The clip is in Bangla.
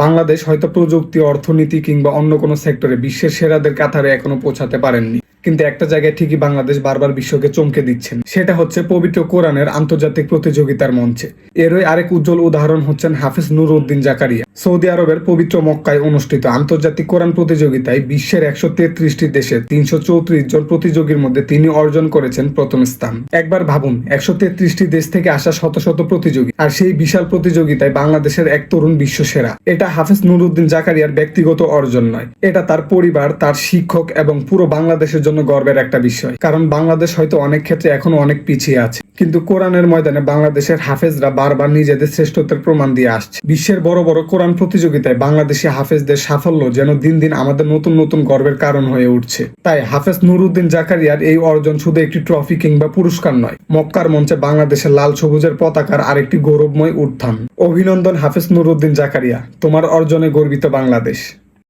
বাংলাদেশ হয়তো প্রযুক্তি, অর্থনীতি কিংবা অন্য কোনো সেক্টরে বিশ্বের সেরাদের কাতারে এখনো পৌঁছাতে পারেননি, কিন্তু একটা জায়গায় ঠিকই বাংলাদেশ বারবার বিশ্বকে চমকে দিচ্ছেন। সেটা হচ্ছে পবিত্র কোরআনের আন্তর্জাতিক প্রতিযোগিতার মঞ্চে। এরই আরেক উজ্জ্বল উদাহরণ হচ্ছেন হাফেজ নুরউদ্দিন জাকারিয়া। সৌদি আরবের পবিত্র মক্কায় অনুষ্ঠিত আন্তর্জাতিক কোরআন প্রতিযোগিতায় বিশ্বের 133টি দেশের 334 জন প্রতিযোগীর মধ্যে তিনি অর্জন করেছেন প্রথম স্থান। একবার ভাবুন, 133টি দেশ থেকে আসা শত শত প্রতিযোগী, আর সেই বিশাল প্রতিযোগিতায় বাংলাদেশের এক তরুণ বিশ্বসেরা। এটা হাফেজ নুরউদ্দিন জাকারিয়ার ব্যক্তিগত অর্জন নয়, এটা তার পরিবার, তার শিক্ষক এবং পুরো বাংলাদেশের জন্য গর্বের একটা বিষয়। কারণ বাংলাদেশ হয়তো অনেক ক্ষেত্রে এখনো অনেক পিছিয়ে আছে, কিন্তু কোরআনের ময়দানে বাংলাদেশের হাফেজরা বারবার নিজেদের শ্রেষ্ঠত্বের প্রমাণ দিয়ে আসছে। বিশ্বের বড় বড় কোরআন প্রতিযোগিতায় বাংলাদেশি হাফেজদের সাফল্য যেন দিন দিন আমাদের নতুন নতুন গর্বের কারণ হয়ে উঠছে। তাই হাফেজ নুরউদ্দিন জাকারিয়ার এই অর্জন শুধু একটি ট্রফি কিংবা পুরস্কার নয়, মক্কার মঞ্চে বাংলাদেশের লাল সবুজের পতাকার আরেকটি গৌরবময় উত্থান। অভিনন্দন হাফেজ নুরউদ্দিন জাকারিয়া, তোমার অর্জনে গর্বিত বাংলাদেশ।